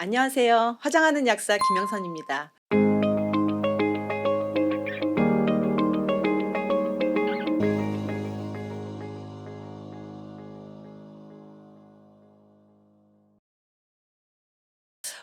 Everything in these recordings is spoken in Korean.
안녕하세요. 화장하는 약사 김영선입니다.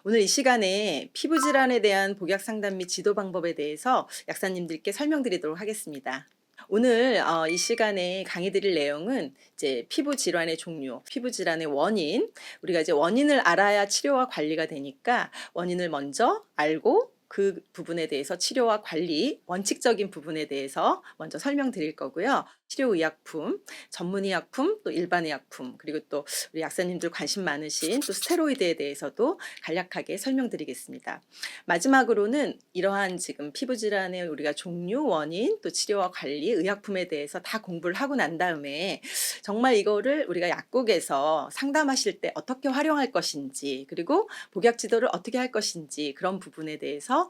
오늘 이 시간에 피부 질환에 대한 복약 상담 및 지도 방법에 대해서 약사님들께 설명드리도록 하겠습니다. 오늘 이 시간에 강의 드릴 내용은 이제 피부 질환의 종류, 피부 질환의 원인, 우리가 이제 원인을 알아야 치료와 관리가 되니까 원인을 먼저 알고 그 부분에 대해서 치료와 관리, 원칙적인 부분에 대해서 먼저 설명드릴 거고요. 치료의약품, 전문의약품, 또 일반의약품, 그리고 또 우리 약사님들 관심 많으신 또 스테로이드에 대해서도 간략하게 설명드리겠습니다. 마지막으로는 이러한 지금 피부 질환의 우리가 종류, 원인, 또 치료와 관리, 의약품에 대해서 다 공부를 하고 난 다음에 정말 이거를 우리가 약국에서 상담하실 때 어떻게 활용할 것인지, 그리고 복약 지도를 어떻게 할 것인지 그런 부분에 대해서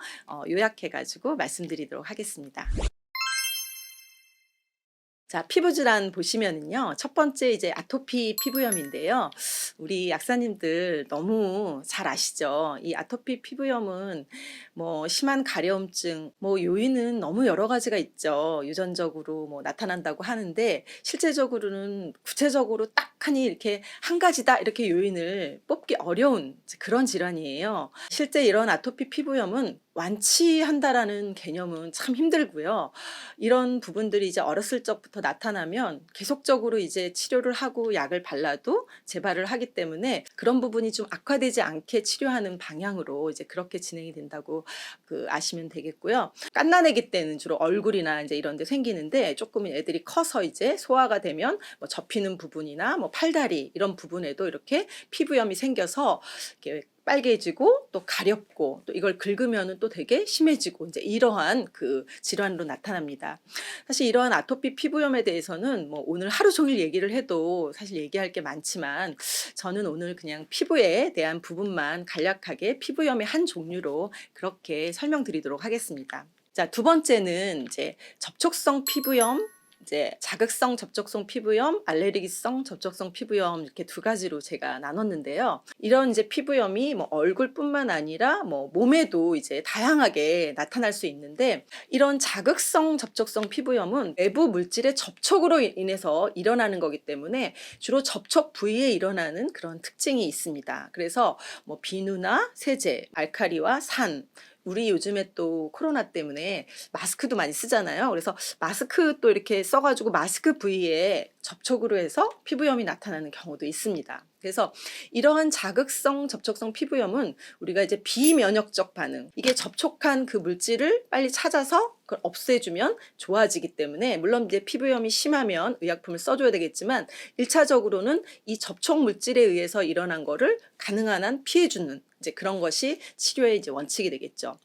요약해 가지고 말씀드리도록 하겠습니다. 자, 피부 질환 보시면은요. 첫 번째 이제 아토피 피부염인데요. 우리 약사님들 너무 잘 아시죠? 이 아토피 피부염은 뭐 심한 가려움증, 뭐 요인은 너무 여러 가지가 있죠. 유전적으로 뭐 나타난다고 하는데 실제적으로는 구체적으로 딱 하니 이렇게 한 가지다 이렇게 요인을 뽑기 어려운 그런 질환이에요. 실제 이런 아토피 피부염은 완치한다라는 개념은 참 힘들고요. 이런 부분들이 이제 어렸을 적부터 나타나면 계속적으로 이제 치료를 하고 약을 발라도 재발을 하기 때문에 그런 부분이 좀 악화되지 않게 치료하는 방향으로 이제 그렇게 진행이 된다고 아시면 되겠고요. 갓난아기 때는 주로 얼굴이나 이제 이런 데 생기는데 조금 애들이 커서 이제 소화가 되면 뭐 접히는 부분이나 뭐 팔다리 이런 부분에도 이렇게 피부염이 생겨서 이렇게 빨개지고 또 가렵고 또 이걸 긁으면은 또 되게 심해지고 이제 이러한 질환으로 나타납니다. 사실 이러한 아토피 피부염에 대해서는 뭐 오늘 하루 종일 얘기를 해도 사실 얘기할 게 많지만 저는 오늘 그냥 피부에 대한 부분만 간략하게 피부염의 한 종류로 그렇게 설명드리도록 하겠습니다. 자, 두 번째는 이제 접촉성 피부염, 이제 자극성 접촉성 피부염, 알레르기성 접촉성 피부염 이렇게 두 가지로 제가 나눴는데요. 이런 이제 피부염이 뭐 얼굴뿐만 아니라 뭐 몸에도 이제 다양하게 나타날 수 있는데 이런 자극성 접촉성 피부염은 외부 물질의 접촉으로 인해서 일어나는 거기 때문에 주로 접촉 부위에 일어나는 그런 특징이 있습니다. 그래서 뭐 비누나 세제, 알칼리와 산, 우리 요즘에 또 코로나 때문에 마스크도 많이 쓰잖아요. 그래서 마스크 또 이렇게 써가지고 마스크 부위에 접촉으로 해서 피부염이 나타나는 경우도 있습니다. 그래서 이러한 자극성 접촉성 피부염은 우리가 이제 비면역적 반응, 이게 접촉한 그 물질을 빨리 찾아서 그걸 없애주면 좋아지기 때문에 물론 이제 피부염이 심하면 의약품을 써줘야 되겠지만 1차적으로는 이 접촉 물질에 의해서 일어난 거를 가능한 한 피해주는 이제 그런 것이 치료의 이제 원칙이 되겠죠.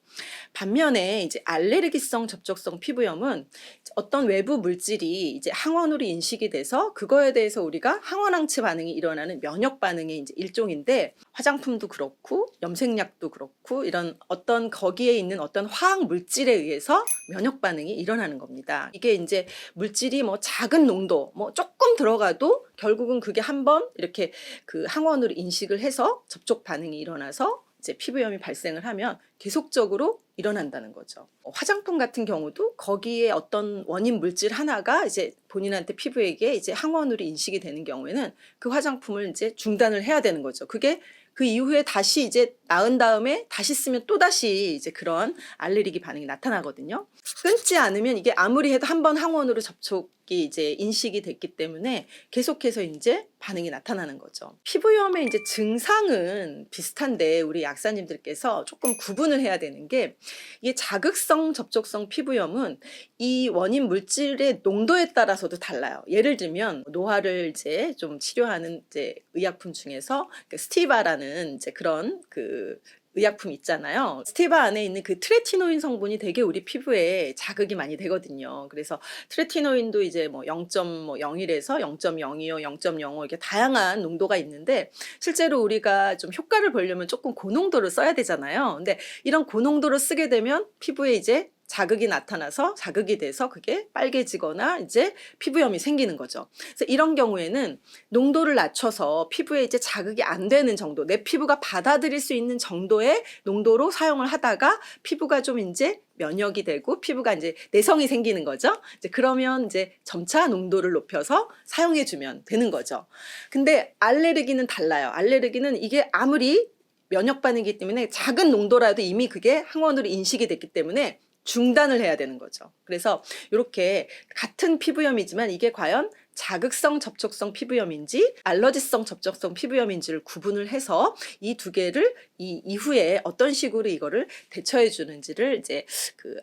반면에 이제 알레르기성 접촉성 피부염은 어떤 외부 물질이 이제 항원으로 인식이 돼서 그거에 대해서 우리가 항원항체 반응이 일어나는 면역 반응의 이제 일종인데 화장품도 그렇고 염색약도 그렇고 이런 어떤 거기에 있는 어떤 화학 물질에 의해서 면역 반응이 일어나는 겁니다. 이게 이제 물질이 뭐 작은 농도 뭐 조금 들어가도 결국은 그게 한번 이렇게 항원으로 인식을 해서 접촉 반응이 일어나서 이제 피부염이 발생을 하면 계속적으로 일어난다는 거죠. 화장품 같은 경우도 거기에 어떤 원인 물질 하나가 이제 본인한테 피부에게 이제 항원으로 인식이 되는 경우에는 그 화장품을 이제 중단을 해야 되는 거죠. 그게 그 이후에 다시 이제 나은 다음에 다시 쓰면 또다시 이제 그런 알레르기 반응이 나타나거든요. 끊지 않으면 이게 아무리 해도 한번 항원으로 접촉이 이제 인식이 됐기 때문에 계속해서 이제 반응이 나타나는 거죠. 피부염의 이제 증상은 비슷한데 우리 약사님들께서 조금 구분을 해야 되는 게 이게 자극성 접촉성 피부염은 이 원인 물질의 농도에 따라서도 달라요. 예를 들면 노화를 이제 좀 치료하는 이제 의약품 중에서 스티바라는 이제 그런 의약품 있잖아요. 스티바 안에 있는 그 트레티노인 성분이 되게 우리 피부에 자극이 많이 되거든요. 그래서 트레티노인도 이제 뭐 0.01에서 0.025, 0.05 이렇게 다양한 농도가 있는데 실제로 우리가 좀 효과를 보려면 조금 고농도를 써야 되잖아요. 근데 이런 고농도를 쓰게 되면 피부에 이제 자극이 나타나서 자극이 돼서 그게 빨개지거나 이제 피부염이 생기는 거죠. 그래서 이런 경우에는 농도를 낮춰서 피부에 이제 자극이 안 되는 정도, 내 피부가 받아들일 수 있는 정도의 농도로 사용을 하다가 피부가 좀 이제 면역이 되고 피부가 이제 내성이 생기는 거죠. 이제 그러면 이제 점차 농도를 높여서 사용해 주면 되는 거죠. 근데 알레르기는 달라요. 알레르기는 이게 아무리 면역 반응이기 때문에 작은 농도라도 이미 그게 항원으로 인식이 됐기 때문에 중단을 해야 되는 거죠. 그래서 이렇게 같은 피부염이지만 이게 과연 자극성 접촉성 피부염인지 알러지성 접촉성 피부염인지를 구분을 해서 이 두 개를 이 이후에 어떤 식으로 이거를 대처해 주는지를 이제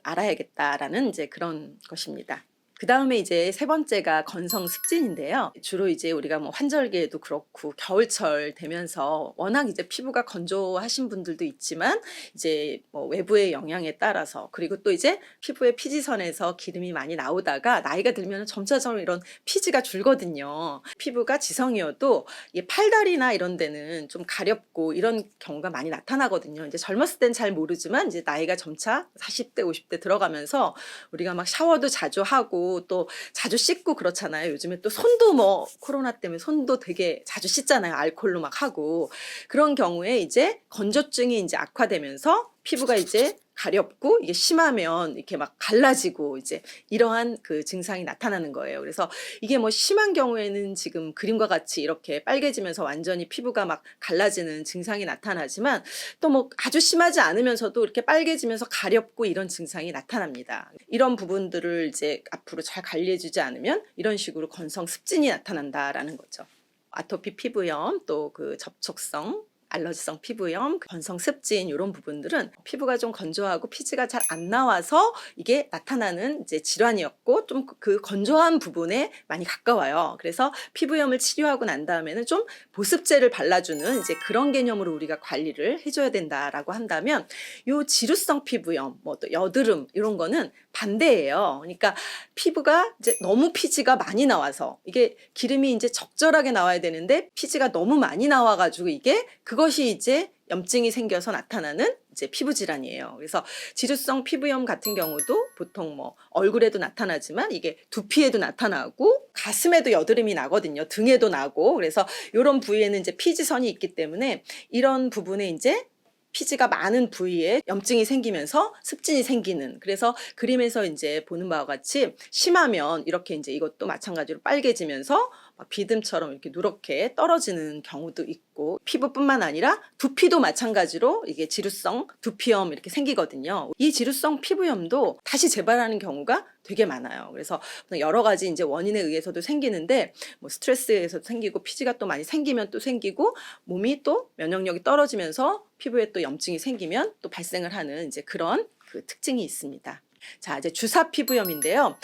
알아야겠다라는 이제 그런 것입니다. 그 다음에 이제 세 번째가 건성습진인데요. 주로 이제 우리가 뭐 환절기에도 그렇고 겨울철 되면서 워낙 이제 피부가 건조하신 분들도 있지만 이제 뭐 외부의 영향에 따라서 그리고 또 이제 피부의 피지선에서 기름이 많이 나오다가 나이가 들면 점차점 이런 피지가 줄거든요. 피부가 지성이어도 이 팔다리나 이런 데는 좀 가렵고 이런 경우가 많이 나타나거든요. 이제 젊었을 땐 잘 모르지만 이제 나이가 점차 40대, 50대 들어가면서 우리가 막 샤워도 자주 하고 또 자주 씻고 그렇잖아요. 요즘에 또 손도 뭐 코로나 때문에 손도 되게 자주 씻잖아요. 알코올로 막 하고. 그런 경우에 이제 건조증이 이제 악화되면서 피부가 이제 가렵고 이게 심하면 이렇게 막 갈라지고 이제 이러한 그 증상이 나타나는 거예요. 그래서 이게 뭐 심한 경우에는 지금 그림과 같이 이렇게 빨개지면서 완전히 피부가 막 갈라지는 증상이 나타나지만 또 뭐 아주 심하지 않으면서도 이렇게 빨개지면서 가렵고 이런 증상이 나타납니다. 이런 부분들을 이제 앞으로 잘 관리해주지 않으면 이런 식으로 건성습진이 나타난다라는 거죠. 아토피 피부염 또 그 접촉성 알러지성 피부염, 건성습진 이런 부분들은 피부가 좀 건조하고 피지가 잘 안 나와서 이게 나타나는 이제 질환이었고 좀 그 건조한 부분에 많이 가까워요. 그래서 피부염을 치료하고 난 다음에는 좀 보습제를 발라주는 이제 그런 개념으로 우리가 관리를 해줘야 된다라고 한다면 요 지루성 피부염, 뭐 또 여드름 이런 거는 반대예요. 그러니까 피부가 이제 너무 피지가 많이 나와서 이게 기름이 이제 적절하게 나와야 되는데 피지가 너무 많이 나와가지고 이게 그것이 이제 염증이 생겨서 나타나는 이제 피부 질환이에요. 그래서 지루성 피부염 같은 경우도 보통 뭐 얼굴에도 나타나지만 이게 두피에도 나타나고 가슴에도 여드름이 나거든요. 등에도 나고 그래서 이런 부위에는 이제 피지선이 있기 때문에 이런 부분에 이제 피지가 많은 부위에 염증이 생기면서 습진이 생기는 그래서 그림에서 이제 보는 바와 같이 심하면 이렇게 이제 이것도 마찬가지로 빨개지면서 비듬처럼 이렇게 누렇게 떨어지는 경우도 있고 피부뿐만 아니라 두피도 마찬가지로 이게 지루성 두피염 이렇게 생기거든요. 이 지루성 피부염도 다시 재발하는 경우가 되게 많아요. 그래서 여러 가지 이제 원인에 의해서도 생기는데 뭐 스트레스에 의해서도 생기고 피지가 또 많이 생기면 또 생기고 몸이 또 면역력이 떨어지면서 피부에 또 염증이 생기면 또 발생을 하는 이제 그런 그 특징이 있습니다. 자, 이제 주사 피부염인데요.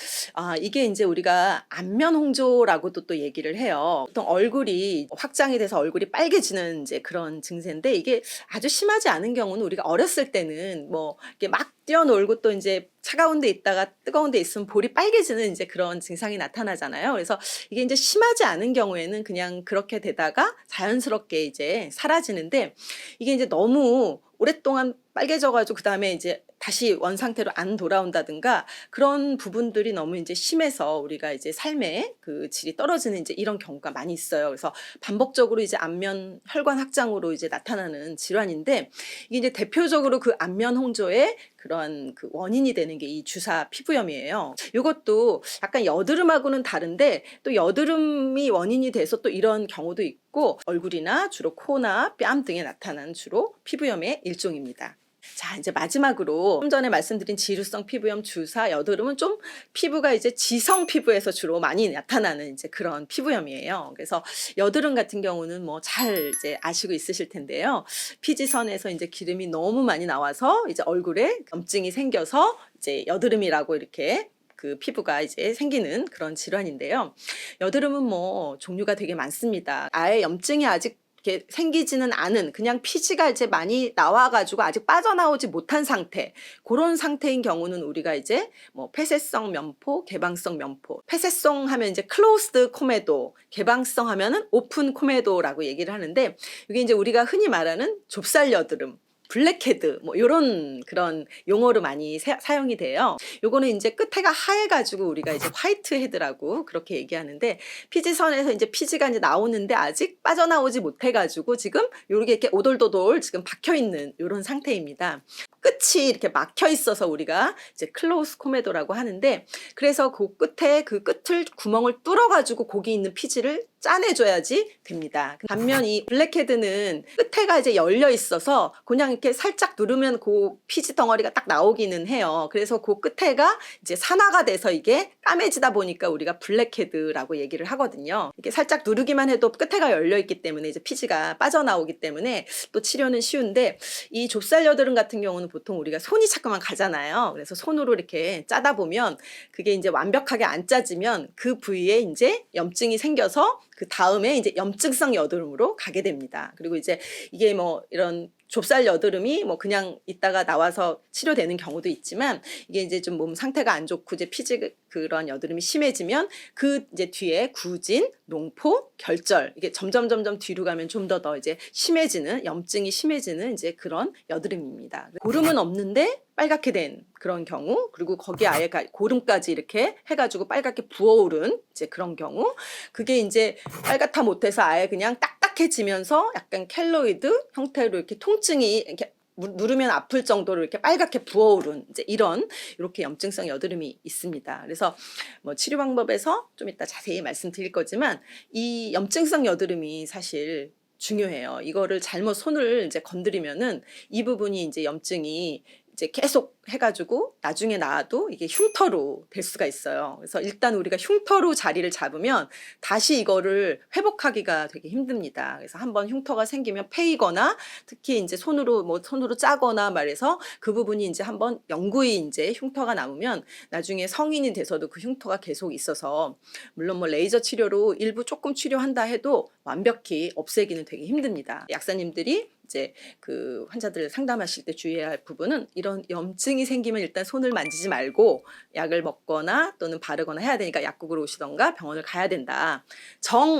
이게 이제 우리가 안면 홍조라고도 또 얘기를 해요. 보통 얼굴이 확장이 돼서 얼굴이 빨개지는 이제 그런 증세인데 이게 아주 심하지 않은 경우는 우리가 어렸을 때는 뭐 이렇게 막 뛰어놀고 또 이제 차가운 데 있다가 뜨거운 데 있으면 볼이 빨개지는 이제 그런 증상이 나타나잖아요. 그래서 이게 이제 심하지 않은 경우에는 그냥 그렇게 되다가 자연스럽게 이제 사라지는데 이게 이제 너무 오랫동안 빨개져가지고 그 다음에 이제 다시 원 상태로 안 돌아온다든가 그런 부분들이 너무 이제 심해서 우리가 이제 삶의 그 질이 떨어지는 이제 이런 경우가 많이 있어요. 그래서 반복적으로 이제 안면 혈관 확장으로 이제 나타나는 질환인데 이게 이제 대표적으로 그 안면 홍조의 그런 그 원인이 되는 게 이 주사 피부염이에요. 이것도 약간 여드름하고는 다른데 또 여드름이 원인이 돼서 또 이런 경우도 있고 얼굴이나 주로 코나 뺨 등에 나타나는 주로 피부염의 일종입니다. 자, 이제 마지막으로 좀 전에 말씀드린 지루성 피부염, 주사, 여드름은 좀 피부가 이제 지성 피부에서 주로 많이 나타나는 이제 그런 피부염이에요. 그래서 여드름 같은 경우는 뭐 잘 이제 아시고 있으실 텐데요. 피지선에서 이제 기름이 너무 많이 나와서 이제 얼굴에 염증이 생겨서 이제 여드름이라고 이렇게 그 피부가 이제 생기는 그런 질환인데요. 여드름은 뭐 종류가 되게 많습니다. 아예 염증이 아직 이렇게 생기지는 않은 그냥 피지가 이제 많이 나와가지고 아직 빠져나오지 못한 상태 그런 상태인 경우는 우리가 이제 뭐 폐쇄성 면포, 개방성 면포 폐쇄성 하면 이제 클로스드 코메도 개방성 하면은 오픈 코메도라고 얘기를 하는데 이게 이제 우리가 흔히 말하는 좁쌀 여드름 블랙헤드 뭐 요런 그런 용어로 많이 사용이 돼요. 요거는 이제 끝에가 하얘 가지고 우리가 이제 화이트 헤드라고 그렇게 얘기하는데, 피지선에서 이제 피지가 이제 나오는데 아직 빠져나오지 못해 가지고 지금 요렇게 이렇게 오돌도돌 지금 박혀 있는 요런 상태입니다. 끝이 이렇게 막혀 있어서 우리가 이제 클로우스 코메도라고 하는데, 그래서 그 끝에 그 끝을 구멍을 뚫어 가지고 거기 있는 피지를 짜내줘야지 됩니다. 반면 이 블랙헤드는 끝에가 이제 열려 있어서 그냥 이렇게 살짝 누르면 그 피지 덩어리가 딱 나오기는 해요. 그래서 그 끝에가 이제 산화가 돼서 이게 까매지다 보니까 우리가 블랙헤드라고 얘기를 하거든요. 이렇게 살짝 누르기만 해도 끝에가 열려 있기 때문에 이제 피지가 빠져나오기 때문에 또 치료는 쉬운데, 이 좁쌀 여드름 같은 경우는 보통 우리가 손이 자꾸만 가잖아요. 그래서 손으로 이렇게 짜다 보면 그게 이제 완벽하게 안 짜지면 그 부위에 이제 염증이 생겨서 그 다음에 이제 염증성 여드름으로 가게 됩니다. 그리고 이제 이게 뭐 이런 좁쌀 여드름이 뭐 그냥 있다가 나와서 치료되는 경우도 있지만, 이게 이제 좀 몸 상태가 안 좋고 이제 피지 그런 여드름이 심해지면 그 이제 뒤에 구진, 농포, 결절, 이게 점점 뒤로 가면 좀 더 이제 심해지는, 염증이 심해지는 이제 그런 여드름입니다. 고름은 없는데 빨갛게 된 그런 경우, 그리고 거기에 아예 고름까지 이렇게 해가지고 빨갛게 부어오른 이제 그런 경우, 그게 이제 빨갛다 못해서 아예 그냥 딱딱해지면서 약간 켈로이드 형태로 이렇게 통증이 이렇게 누르면 아플 정도로 이렇게 빨갛게 부어오른 이제 이렇게 염증성 여드름이 있습니다. 그래서 뭐 치료 방법에서 좀 이따 자세히 말씀드릴 거지만, 이 염증성 여드름이 사실 중요해요. 이거를 잘못 손을 이제 건드리면은 이 부분이 이제 염증이 이제 계속 해가지고 나중에 나와도 이게 흉터로 될 수가 있어요. 그래서 일단 우리가 흉터로 자리를 잡으면 다시 이거를 회복하기가 되게 힘듭니다. 그래서 한번 흉터가 생기면 패이거나, 특히 이제 손으로 짜거나 말해서 그 부분이 이제 한번 영구히 이제 흉터가 남으면 나중에 성인이 돼서도 그 흉터가 계속 있어서, 물론 뭐 레이저 치료로 일부 조금 치료한다 해도 완벽히 없애기는 되게 힘듭니다. 약사님들이 이제 그 환자들 상담하실 때 주의해야 할 부분은, 이런 염증이 생기면 일단 손을 만지지 말고 약을 먹거나 또는 바르거나 해야 되니까 약국으로 오시던가 병원을 가야 된다.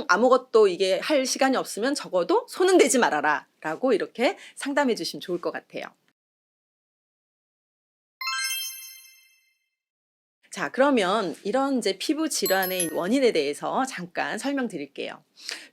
아무것도 이게 할 시간이 없으면 적어도 손은 대지 말아라 라고 이렇게 상담해 주시면 좋을 것 같아요. 자, 그러면 이런 이제 피부 질환의 원인에 대해서 잠깐 설명드릴게요.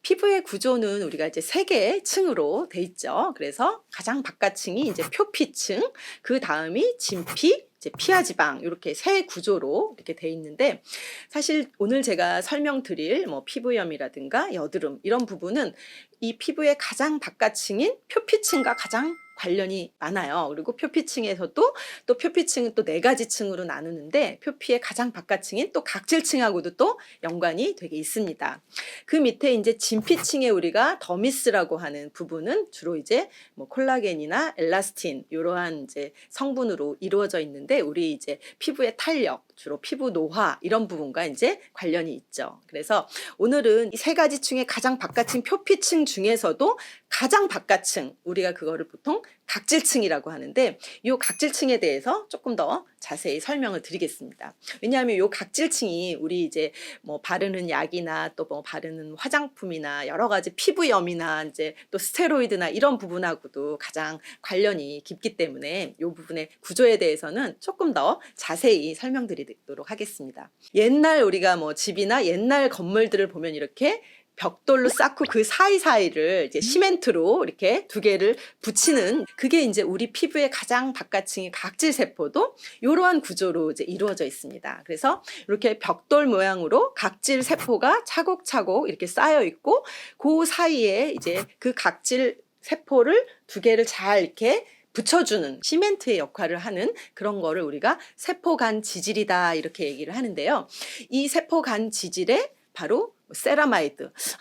피부의 구조는 우리가 이제 3개의 층으로 돼 있죠. 그래서 가장 바깥층이 이제 표피층, 그 다음이 진피, 이제 피하지방, 이렇게 세 구조로 이렇게 돼 있는데, 사실 오늘 제가 설명드릴 뭐 피부염이라든가 여드름 이런 부분은 이 피부의 가장 바깥층인 표피층과 가장 관련이 많아요. 그리고 표피층에서도 또 표피층은 또 4가지 층으로 나누는데, 표피의 가장 바깥층인 또 각질층하고도 또 연관이 되게 있습니다. 그 밑에 이제 진피층에 우리가 더미스라고 하는 부분은 주로 이제 뭐 콜라겐이나 엘라스틴 이러한 이제 성분으로 이루어져 있는데, 우리 이제 피부의 탄력, 주로 피부 노화 이런 부분과 이제 관련이 있죠. 그래서 오늘은 이 3가지 층의 가장 바깥층 표피층 중에서도 가장 바깥층, 우리가 그거를 보통 각질층이라고 하는데, 이 각질층에 대해서 조금 더 자세히 설명을 드리겠습니다. 왜냐하면 이 각질층이 우리 이제 뭐 바르는 약이나 또 뭐 바르는 화장품이나 여러 가지 피부염이나 이제 또 스테로이드나 이런 부분하고도 가장 관련이 깊기 때문에 이 부분의 구조에 대해서는 조금 더 자세히 설명드리도록 하겠습니다. 옛날 우리가 뭐 집이나 옛날 건물들을 보면 이렇게 벽돌로 쌓고 그 사이사이를 이제 시멘트로 이렇게 2개를 붙이는, 그게 이제 우리 피부의 가장 바깥층이 각질세포도 이러한 구조로 이제 이루어져 있습니다. 그래서 이렇게 벽돌 모양으로 각질세포가 차곡차곡 이렇게 쌓여 있고, 그 사이에 이제 그 각질세포를 2개를 잘 이렇게 붙여주는 시멘트의 역할을 하는 그런 거를 우리가 세포간 지질이다 이렇게 얘기를 하는데요. 이 세포간 지질에 바로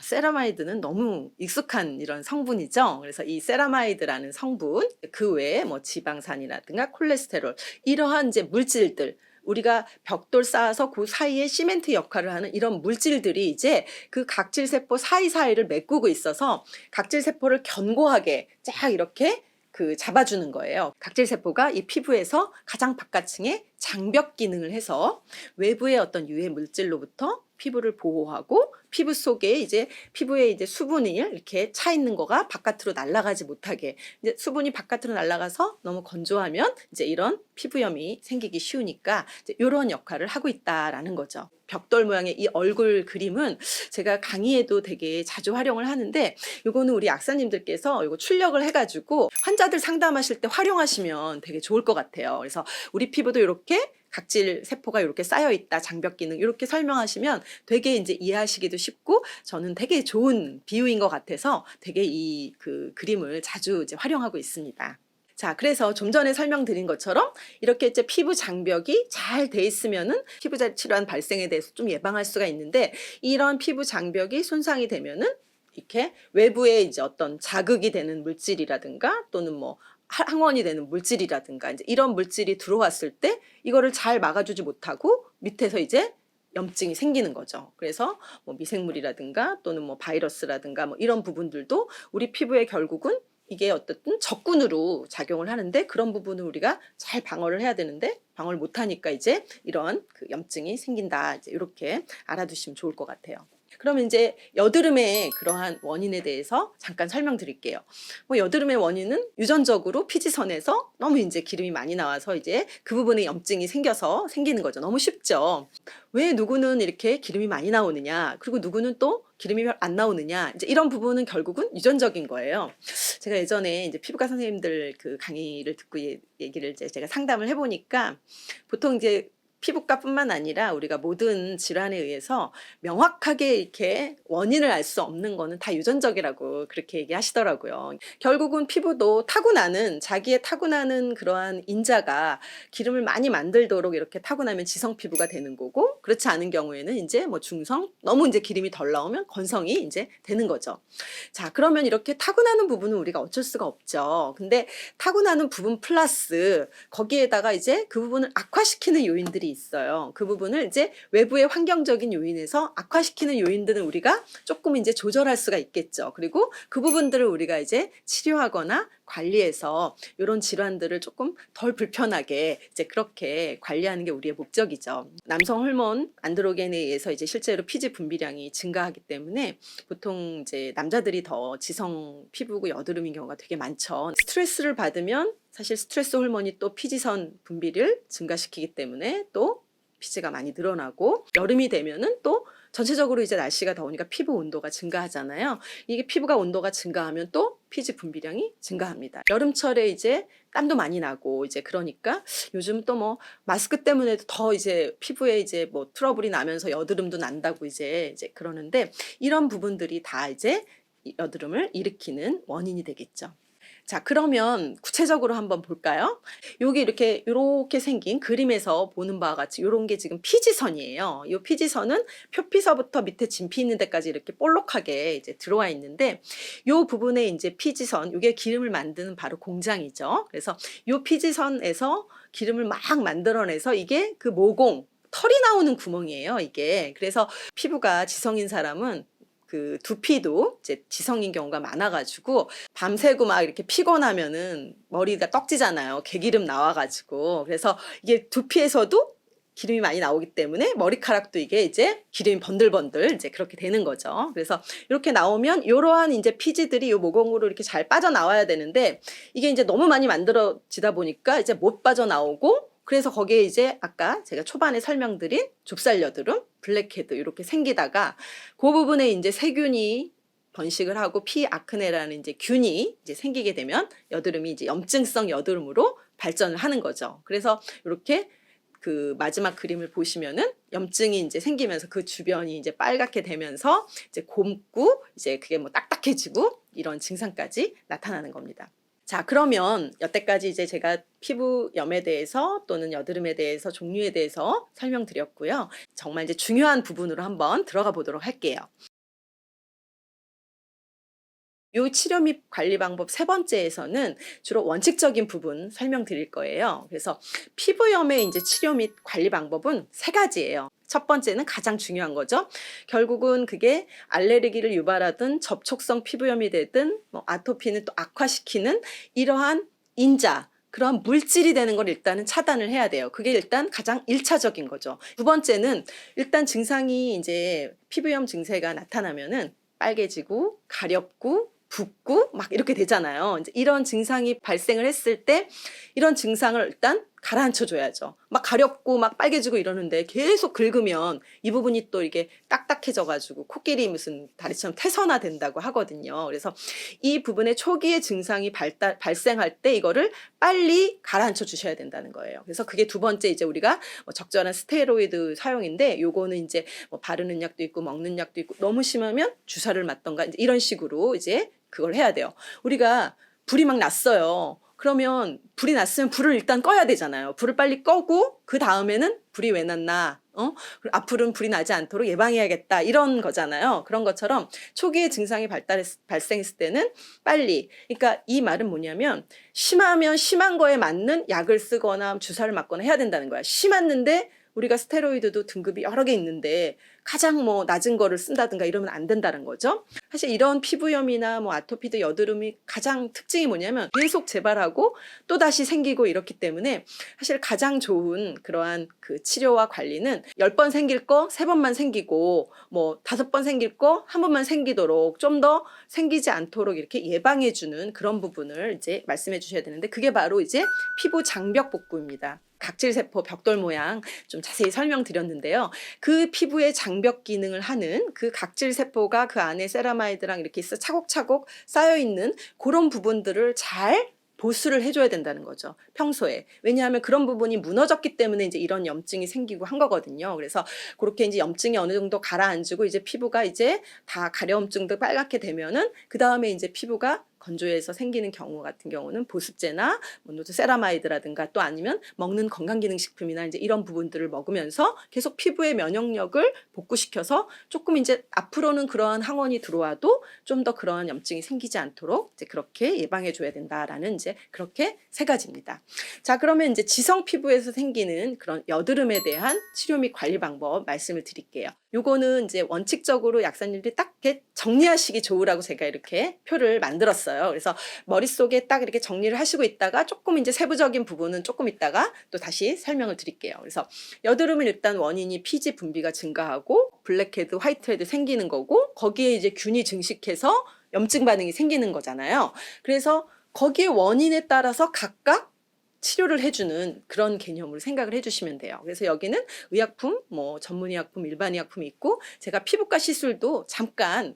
세라마이드는 너무 익숙한 이런 성분이죠. 그래서 이 세라마이드라는 성분, 그 외에 뭐 지방산이라든가 콜레스테롤, 이러한 이제 물질들, 우리가 벽돌 쌓아서 그 사이에 시멘트 역할을 하는 이런 물질들이 이제 그 각질세포 사이사이를 메꾸고 있어서 각질세포를 견고하게 쫙 이렇게 잡아주는 거예요. 각질세포가 이 피부에서 가장 바깥층에 장벽 기능을 해서 외부의 어떤 유해 물질로부터 피부를 보호하고 피부 속에 이제 피부에 이제 수분이 이렇게 차 있는 거가 바깥으로 날아가지 못하게, 이제 수분이 바깥으로 날아가서 너무 건조하면 이제 이런 피부염이 생기기 쉬우니까 이제 이런 역할을 하고 있다라는 거죠. 벽돌 모양의 이 얼굴 그림은 제가 강의에도 되게 자주 활용을 하는데, 이거는 우리 약사님들께서 이거 출력을 해가지고 환자들 상담하실 때 활용하시면 되게 좋을 것 같아요. 그래서 우리 피부도 이렇게 각질 세포가 이렇게 쌓여 있다, 장벽 기능 이렇게 설명하시면 되게 이제 이해하시기도 쉽고, 저는 되게 좋은 비유인 것 같아서 되게 이 그 그림을 자주 이제 활용하고 있습니다. 자, 그래서 좀 전에 설명드린 것처럼 이렇게 이제 피부 장벽이 잘 돼 있으면은 피부 질환 발생에 대해서 좀 예방할 수가 있는데, 이런 피부 장벽이 손상이 되면은 이렇게 외부에 이제 어떤 자극이 되는 물질이라든가 또는 뭐 항원이 되는 물질이라든가 이제 이런 물질이 들어왔을 때 이거를 잘 막아주지 못하고 밑에서 이제 염증이 생기는 거죠. 그래서 뭐 미생물이라든가 또는 뭐 바이러스라든가 뭐 이런 부분들도 우리 피부에 결국은 이게 어떻든 적군으로 작용을 하는데, 그런 부분을 우리가 잘 방어를 해야 되는데 방어를 못하니까 이제 이런 그 염증이 생긴다. 이제 이렇게 알아두시면 좋을 것 같아요. 그러면 이제 여드름의 그러한 원인에 대해서 잠깐 설명드릴게요. 뭐 여드름의 원인은 유전적으로 피지선에서 너무 이제 기름이 많이 나와서 이제 그 부분에 염증이 생겨서 생기는 거죠. 너무 쉽죠. 왜 누구는 이렇게 기름이 많이 나오느냐, 그리고 누구는 또 기름이 별 안 나오느냐, 이제 이런 부분은 결국은 유전적인 거예요. 제가 예전에 이제 피부과 선생님들 그 강의를 듣고 얘기를 이제 제가 상담을 해보니까, 보통 이제 피부과뿐만 아니라 우리가 모든 질환에 의해서 명확하게 이렇게 원인을 알 수 없는 거는 다 유전적이라고 그렇게 얘기하시더라고요. 결국은 피부도 타고나는, 자기의 타고나는 그러한 인자가 기름을 많이 만들도록 이렇게 타고나면 지성 피부가 되는 거고, 그렇지 않은 경우에는 이제 뭐 중성, 너무 이제 기름이 덜 나오면 건성이 이제 되는 거죠. 자, 그러면 이렇게 타고나는 부분은 우리가 어쩔 수가 없죠. 근데 타고나는 부분 플러스 거기에다가 이제 그 부분을 악화시키는 요인들이 있어요. 그 부분을 이제 외부의 환경적인 요인에서 악화시키는 요인들은 우리가 조금 이제 조절할 수가 있겠죠. 그리고 그 부분들을 우리가 이제 치료하거나 관리해서 이런 질환들을 조금 덜 불편하게 이제 그렇게 관리하는 게 우리의 목적이죠. 남성 호르몬 안드로겐에 의해서 이제 실제로 피지 분비량이 증가하기 때문에 보통 이제 남자들이 더 지성 피부고 여드름인 경우가 되게 많죠. 스트레스를 받으면 사실 스트레스 호르몬이 또 피지선 분비를 증가시키기 때문에 또 피지가 많이 늘어나고, 여름이 되면은 또 전체적으로 이제 날씨가 더우니까 피부 온도가 증가하잖아요. 이게 피부가 온도가 증가하면 또 피지 분비량이 증가합니다. 여름철에 이제 땀도 많이 나고, 이제 그러니까 요즘 또 뭐 마스크 때문에도 더 이제 피부에 이제 뭐 트러블이 나면서 여드름도 난다고 이제 그러는데, 이런 부분들이 다 이제 여드름을 일으키는 원인이 되겠죠. 자, 그러면 구체적으로 한번 볼까요? 여기 이렇게 생긴 그림에서 보는 바와 같이 요런 게 지금 피지선이에요. 이 피지선은 표피서부터 밑에 진피 있는 데까지 이렇게 볼록하게 이제 들어와 있는데, 요 부분에 이제 피지선, 이게 기름을 만드는 바로 공장이죠. 그래서 요 피지선에서 기름을 막 만들어내서 이게 그 모공, 털이 나오는 구멍이에요, 이게. 그래서 피부가 지성인 사람은 그 두피도 이제 지성인 경우가 많아가지고 밤새고 막 이렇게 피곤하면은 머리가 떡지잖아요. 개기름 나와가지고. 그래서 이게 두피에서도 기름이 많이 나오기 때문에 머리카락도 이게 이제 기름이 번들번들 이제 그렇게 되는 거죠. 그래서 이렇게 나오면 이러한 이제 피지들이 이 모공으로 이렇게 잘 빠져나와야 되는데, 이게 이제 너무 많이 만들어지다 보니까 이제 못 빠져나오고, 그래서 거기에 이제 아까 제가 초반에 설명드린 좁쌀 여드름, 블랙헤드 이렇게 생기다가 그 부분에 이제 세균이 번식을 하고 피아크네라는 이제 균이 이제 생기게 되면 여드름이 이제 염증성 여드름으로 발전을 하는 거죠. 그래서 이렇게 그 마지막 그림을 보시면은 염증이 이제 생기면서 그 주변이 이제 빨갛게 되면서 이제 곰고 이제 그게 뭐 딱딱해지고 이런 증상까지 나타나는 겁니다. 자, 그러면 여태까지 이제 제가 피부염에 대해서 또는 여드름에 대해서 종류에 대해서 설명드렸고요. 정말 이제 중요한 부분으로 한번 들어가 보도록 할게요. 요 치료 및 관리 방법 세 번째에서는 주로 원칙적인 부분 설명드릴 거예요. 그래서 피부염의 이제 치료 및 관리 방법은 세 가지예요. 첫 번째는 가장 중요한 거죠. 결국은 그게 알레르기를 유발하든 접촉성 피부염이 되든 뭐 아토피는 또 악화시키는 이러한 인자, 그런 물질이 되는 걸 일단은 차단을 해야 돼요. 그게 일단 가장 1차적인 거죠. 두 번째는 일단 증상이 이제 피부염 증세가 나타나면은 빨개지고 가렵고 붓고 막 이렇게 되잖아요. 이제 이런 증상이 발생을 했을 때 이런 증상을 일단 가라앉혀 줘야죠. 막 가렵고 막 빨개지고 이러는데 계속 긁으면 이 부분이 또 이게 딱딱해져 가지고 코끼리 무슨 다리처럼 태선화 된다고 하거든요. 그래서 이 부분의 초기의 증상이 발생할 때 이거를 빨리 가라앉혀 주셔야 된다는 거예요. 그래서 그게 두 번째 이제 우리가 뭐 적절한 스테로이드 사용인데 요거는 이제 뭐 바르는 약도 있고 먹는 약도 있고 너무 심하면 주사를 맞던가 이제 이런 식으로 이제 그걸 해야 돼요. 우리가 불이 막 났어요. 그러면 불이 났으면 불을 일단 꺼야 되잖아요. 불을 빨리 꺼고 그 다음에는 불이 왜 났나? 앞으로는 불이 나지 않도록 예방해야겠다 이런 거잖아요. 그런 것처럼 초기에 증상이 발생했을 때는 빨리, 그러니까 이 말은 뭐냐면 심하면 심한 거에 맞는 약을 쓰거나 주사를 맞거나 해야 된다는 거야. 심했는데 우리가 스테로이드도 등급이 여러 개 있는데 가장 뭐 낮은 거를 쓴다든가 이러면 안 된다는 거죠. 사실 이런 피부염이나 뭐 아토피도 여드름이 가장 특징이 뭐냐면 계속 재발하고 또 다시 생기고 이렇기 때문에 사실 가장 좋은 그러한 그 치료와 관리는 10번 생길 거 3번만 생기고 뭐 5번 생길 거 1번만 생기도록 좀 더 생기지 않도록 이렇게 예방해 주는 그런 부분을 이제 말씀해 주셔야 되는데 그게 바로 이제 피부 장벽 복구입니다. 각질세포 벽돌 모양 좀 자세히 설명드렸는데요. 그 피부의 장벽 기능을 하는 그 각질세포가 그 안에 세라마이드랑 이렇게 있어 차곡차곡 쌓여있는 그런 부분들을 잘 보수를 해줘야 된다는 거죠. 평소에. 왜냐하면 그런 부분이 무너졌기 때문에 이제 이런 염증이 생기고 한 거거든요. 그래서 그렇게 이제 염증이 어느 정도 가라앉고 이제 피부가 이제 다 가려움증도 빨갛게 되면은 그 다음에 이제 피부가 건조해서 생기는 경우 같은 경우는 보습제나 뭐 세라마이드라든가 또 아니면 먹는 건강기능식품이나 이제 이런 부분들을 먹으면서 계속 피부의 면역력을 복구시켜서 조금 이제 앞으로는 그러한 항원이 들어와도 좀 더 그러한 염증이 생기지 않도록 이제 그렇게 예방해 줘야 된다라는 이제 그렇게 3가지입니다. 자, 그러면 이제 지성 피부에서 생기는 그런 여드름에 대한 치료 및 관리 방법 말씀을 드릴게요. 요거는 이제 원칙적으로 약사님들이 딱 이렇게 정리하시기 좋으라고 제가 이렇게 표를 만들었어요. 그래서 머릿속에 딱 이렇게 정리를 하시고 있다가 조금 이제 세부적인 부분은 조금 있다가 또 다시 설명을 드릴게요. 그래서 여드름은 일단 원인이 피지 분비가 증가하고 블랙헤드, 화이트헤드 생기는 거고 거기에 이제 균이 증식해서 염증 반응이 생기는 거잖아요. 그래서 거기에 원인에 따라서 각각 치료를 해주는 그런 개념으로 생각을 해주시면 돼요. 그래서 여기는 의약품, 뭐 전문의약품, 일반의약품이 있고 제가 피부과 시술도 잠깐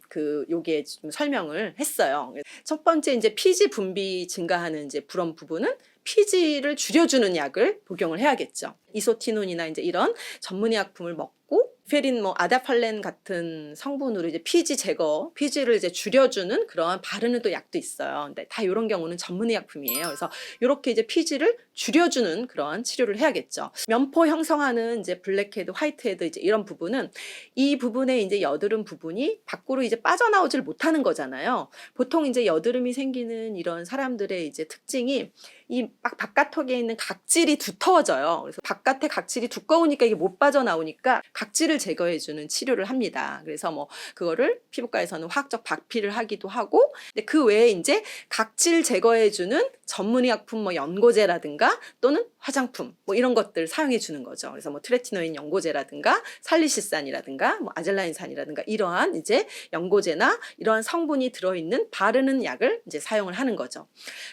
요게 좀 설명을 했어요. 첫 번째 이제 피지 분비 증가하는 이제 그런 부분은 피지를 줄여주는 약을 복용을 해야겠죠. 이소티논이나 이제 이런 전문의약품을 먹고 페린 뭐 아다팔렌 같은 성분으로 이제 피지 제거, 피지를 이제 줄여주는 그런 바르는 또 약도 있어요. 근데 다 이런 경우는 전문의약품이에요. 그래서 이렇게 이제 피지를 줄여주는 그런 치료를 해야겠죠. 면포 형성하는 이제 블랙헤드, 화이트헤드 이제 이런 부분은 이 부분에 이제 여드름 부분이 밖으로 이제 빠져나오질 못하는 거잖아요. 보통 이제 여드름이 생기는 이런 사람들의 이제 특징이 이 바깥턱에 있는 각질이 두터워져요. 그래서 바깥에 각질이 두꺼우니까 이게 못 빠져나오니까 각질을 제거해주는 치료를 합니다. 그래서 뭐 그거를 피부과에서는 화학적 박피를 하기도 하고, 근데 그 외에 이제 각질 제거해주는 전문의약품 뭐 연고제라든가 또는 화장품 뭐 이런 것들 사용해 주는 거죠. 그래서 뭐 트레티노인 연고제라든가 살리시산이라든가 뭐 아젤라인산이라든가 이러한 이제 연고제나 이러한 성분이 들어있는 바르는 약을 이제 사용을 하는 거죠.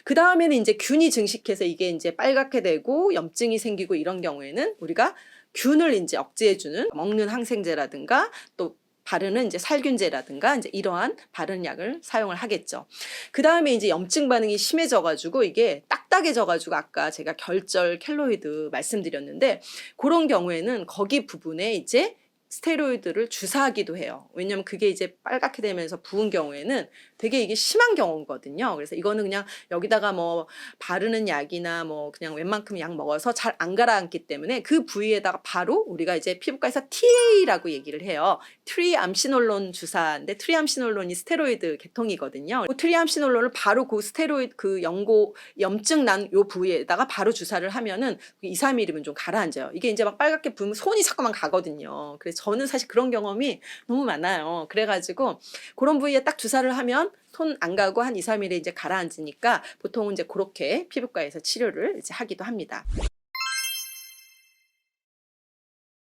그 다음에는 이제 균이 증식해서 이게 이제 빨갛게 되고 염증이 생기고 이런 경우에는 우리가 균을 이제 억제해주는 먹는 항생제라든가 또 바르는 이제 살균제라든가 이제 이러한 바르는 약을 사용을 하겠죠. 그 다음에 이제 염증 반응이 심해져가지고 이게 딱딱해져가지고 아까 제가 결절 켈로이드 말씀드렸는데 그런 경우에는 거기 부분에 이제 스테로이드를 주사하기도 해요. 왜냐면 그게 이제 빨갛게 되면서 부은 경우에는 되게 이게 심한 경우거든요. 그래서 이거는 그냥 여기다가 뭐 바르는 약이나 뭐 그냥 웬만큼 약 먹어서 잘 안 가라앉기 때문에 그 부위에다가 바로 우리가 이제 피부과에서 TA라고 얘기를 해요. 트리암시놀론 주사인데 트리암시놀론이 스테로이드 계통이거든요. 그 트리암시놀론을 바로 그 스테로이드 그 염증 난 요 부위에다가 바로 주사를 하면은 2, 3일이면 좀 가라앉아요. 이게 이제 막 빨갛게 부으면 손이 자꾸만 가거든요. 그래서 저는 사실 그런 경험이 너무 많아요. 그래가지고 그런 부위에 딱 주사를 하면 손 안 가고 한 2-3일에 이제 가라앉으니까 보통은 이제 그렇게 피부과에서 치료를 이제 하기도 합니다.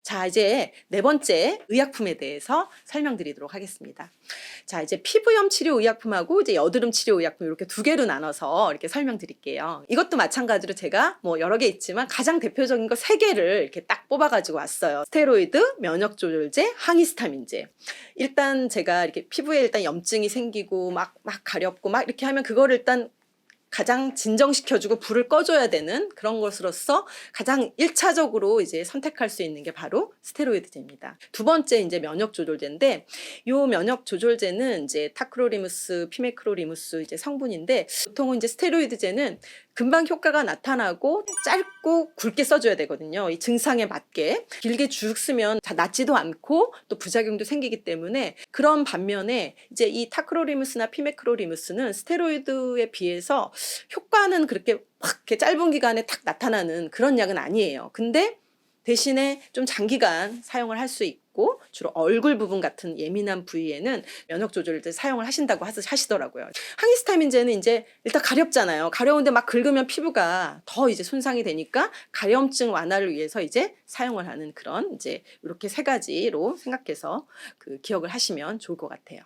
자, 이제 네 번째 의약품에 대해서 설명드리도록 하겠습니다. 자, 이제 피부염 치료 의약품하고 이제 여드름 치료 의약품 이렇게 두 개로 나눠서 이렇게 설명드릴게요. 이것도 마찬가지로 제가 뭐 여러 개 있지만 가장 대표적인 거 세 개를 이렇게 딱 뽑아가지고 왔어요. 스테로이드, 면역조절제, 항히스타민제. 일단 제가 이렇게 피부에 일단 염증이 생기고 막 가렵고 막 이렇게 하면 그거를 일단 가장 진정시켜주고 불을 꺼줘야 되는 그런 것으로서 가장 1차적으로 이제 선택할 수 있는 게 바로 스테로이드제입니다. 두 번째 이제 면역조절제인데, 요 면역조절제는 이제 타크로리무스, 피메크로리무스 이제 성분인데, 보통은 이제 스테로이드제는 금방 효과가 나타나고 짧고 굵게 써줘야 되거든요. 이 증상에 맞게 길게 쭉 쓰면 다 낫지도 않고 또 부작용도 생기기 때문에, 그런 반면에 이제 이 타크로리무스나 피메크로리무스는 스테로이드에 비해서 효과는 그렇게 확 이렇게 짧은 기간에 탁 나타나는 그런 약은 아니에요. 근데 대신에 좀 장기간 사용을 할 수 있고, 주로 얼굴 부분 같은 예민한 부위에는 면역 조절제 사용을 하신다고 하시더라고요. 항히스타민제는 이제 일단 가렵잖아요. 가려운데 막 긁으면 피부가 더 이제 손상이 되니까 가려움증 완화를 위해서 이제 사용을 하는 그런 이제 이렇게 세 가지로 생각해서 그 기억을 하시면 좋을 것 같아요.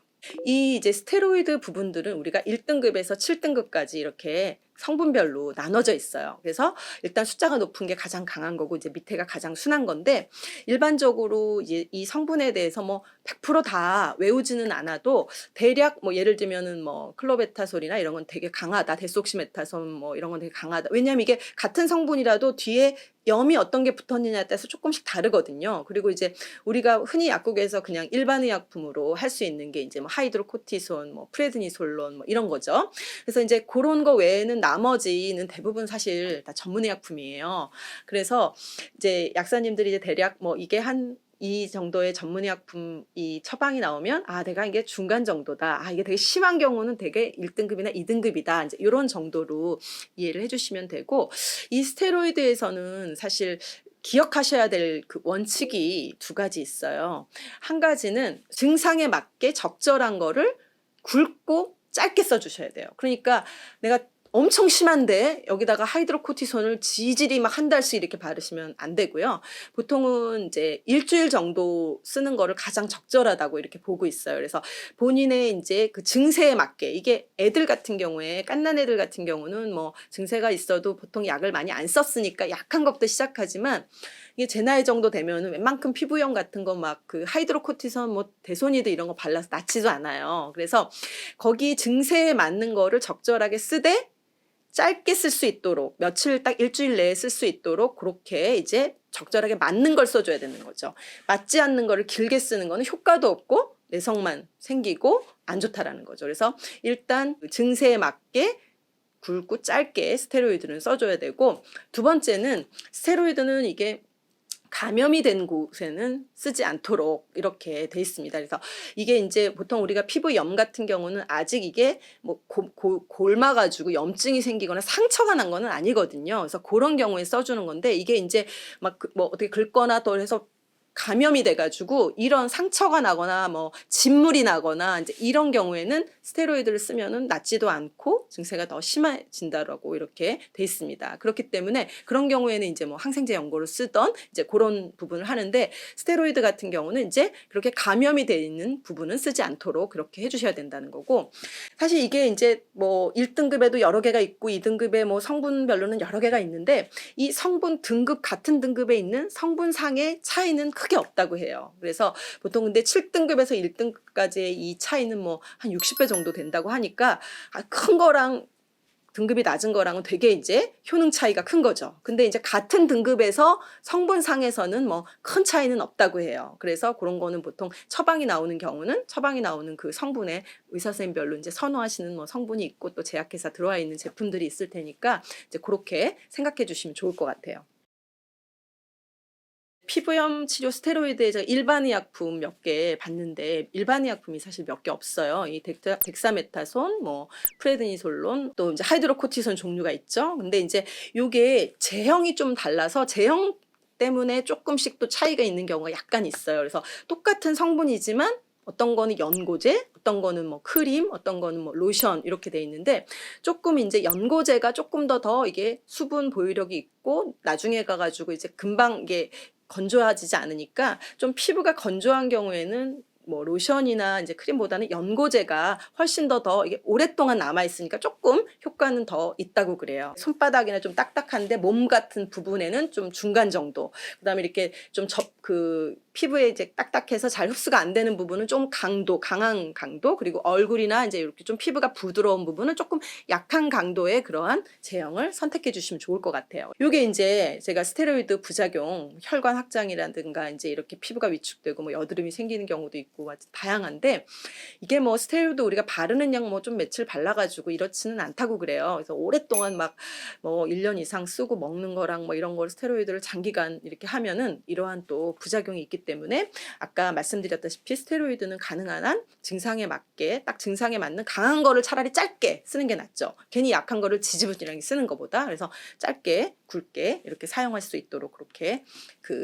이 이제 스테로이드 부분들은 우리가 1등급에서 7등급까지 이렇게 성분별로 나눠져 있어요. 그래서 일단 숫자가 높은 게 가장 강한 거고, 이제 밑에가 가장 순한 건데, 일반적으로 이제 이 성분에 대해서 뭐 100%다 외우지는 않아도 대략 뭐 예를 들면은 뭐 클로베타솔이나 이런 건 되게 강하다, 데스옥시메타손 뭐 이런 건 되게 강하다. 왜냐하면 이게 같은 성분이라도 뒤에 염이 어떤 게 붙었느냐에 따라서 조금씩 다르거든요. 그리고 이제 우리가 흔히 약국에서 그냥 일반 의약품으로 할 수 있는 게 이제 뭐 하이드로코티손, 뭐 프레드니솔론 뭐 이런 거죠. 그래서 이제 그런 거 외에는 나머지는 대부분 사실 다 전문의약품이에요. 그래서 이제 약사님들이 이제 대략 뭐 이게 한 이 정도의 전문의약품 이 처방이 나오면, 아, 내가 이게 중간 정도다, 아, 이게 되게 심한 경우는 되게 1등급이나 2등급이다, 이제 이런 정도로 이해를 해주시면 되고, 이 스테로이드에서는 사실 기억하셔야 될 그 원칙이 두 가지 있어요. 한 가지는 증상에 맞게 적절한 거를 굵고 짧게 써주셔야 돼요. 그러니까 내가 엄청 심한데 여기다가 하이드로코티손을 지질이 막 한 달씩 이렇게 바르시면 안 되고요. 보통은 이제 일주일 정도 쓰는 거를 가장 적절하다고 이렇게 보고 있어요. 그래서 본인의 이제 그 증세에 맞게, 이게 애들 같은 경우에, 갓난 애들 같은 경우는 뭐 증세가 있어도 보통 약을 많이 안 썼으니까 약한 것부터 시작하지만, 이게 제 나이 정도 되면은 웬만큼 피부염 같은 거 막 그 하이드로코티손 뭐 데소니드 이런 거 발라서 낫지도 않아요. 그래서 거기 증세에 맞는 거를 적절하게 쓰되 짧게 쓸 수 있도록, 며칠 딱 일주일 내에 쓸 수 있도록 그렇게 이제 적절하게 맞는 걸 써줘야 되는 거죠. 맞지 않는 거를 길게 쓰는 거는 효과도 없고 내성만 생기고 안 좋다라는 거죠. 그래서 일단 증세에 맞게 굵고 짧게 스테로이드는 써줘야 되고, 두 번째는 스테로이드는 이게 감염이 된 곳에는 쓰지 않도록 이렇게 돼 있습니다. 그래서 이게 이제 보통 우리가 피부염 같은 경우는 아직 이게 뭐 골마가지고 염증이 생기거나 상처가 난 거는 아니거든요. 그래서 그런 경우에 써주는 건데, 이게 이제 막 뭐 어떻게 긁거나 또 해서 감염이 돼가지고 이런 상처가 나거나 뭐 진물이 나거나 이제 이런 경우에는 스테로이드를 쓰면은 낫지도 않고 증세가 더 심해진다라고 이렇게 돼 있습니다. 그렇기 때문에 그런 경우에는 이제 뭐 항생제 연고를 쓰던 이제 그런 부분을 하는데, 스테로이드 같은 경우는 이제 그렇게 감염이 돼 있는 부분은 쓰지 않도록 그렇게 해주셔야 된다는 거고, 사실 이게 이제 뭐 1등급에도 여러 개가 있고 2등급에 뭐 성분별로는 여러 개가 있는데, 이 성분 등급, 같은 등급에 있는 성분상의 차이는 크게 없다고 해요. 그래서 보통 근데 7등급에서 1등급까지의 이 차이는 뭐 한 60배 정도 된다고 하니까, 큰 거랑 등급이 낮은 거랑은 되게 이제 효능 차이가 큰 거죠. 근데 이제 같은 등급에서 성분상에서는 뭐 큰 차이는 없다고 해요. 그래서 그런 거는 보통 처방이 나오는 경우는 처방이 나오는 그 성분에 의사 선생님별로 이제 선호하시는 뭐 성분이 있고 또 제약회사 들어와 있는 제품들이 있을 테니까 이제 그렇게 생각해 주시면 좋을 것 같아요. 피부염 치료 스테로이드에 제가 일반 의약품 몇 개 봤는데, 일반 의약품이 사실 몇 개 없어요. 이 덱사메타손, 뭐 프레드니솔론, 또 이제 하이드로코티손 종류가 있죠. 근데 이제 요게 제형이 좀 달라서 제형 때문에 조금씩 또 차이가 있는 경우가 약간 있어요. 그래서 똑같은 성분이지만 어떤 거는 연고제, 어떤 거는 뭐 크림, 어떤 거는 뭐 로션 이렇게 돼 있는데 조금 이제 연고제가 조금 더 이게 수분 보유력이 있고 나중에 가가지고 이제 금방 이게 건조해지지 않으니까 좀 피부가 건조한 경우에는 뭐 로션이나 이제 크림보다는 연고제가 훨씬 더 이게 오랫동안 남아 있으니까 조금 효과는 더 있다고 그래요. 손바닥이나 좀 딱딱한데 몸 같은 부분에는 좀 중간 정도. 그다음에 이렇게 좀 피부에 이제 딱딱해서 잘 흡수가 안 되는 부분은 좀 강한 강도, 그리고 얼굴이나 이제 이렇게 좀 피부가 부드러운 부분은 조금 약한 강도의 그러한 제형을 선택해 주시면 좋을 것 같아요. 요게 이제 제가 스테로이드 부작용, 혈관 확장이라든가 이제 이렇게 피부가 위축되고 뭐 여드름이 생기는 경우도 있고 다양한데, 이게 뭐 스테로이드 우리가 바르는 약 뭐 좀 며칠 발라가지고 이렇지는 않다고 그래요. 그래서 오랫동안 막 뭐 1년 이상 쓰고 먹는 거랑 뭐 이런 걸 스테로이드를 장기간 이렇게 하면은 이러한 또 부작용이 있기 때문에 아까 말씀드렸다시피 스테로이드는 가능한 한 증상에 맞게 딱 증상에 맞는 강한 거를 차라리 짧게 쓰는 게 낫죠. 괜히 약한 거를 지지부진하게 쓰는 것보다. 그래서 짧게 굵게 이렇게 사용할 수 있도록 그렇게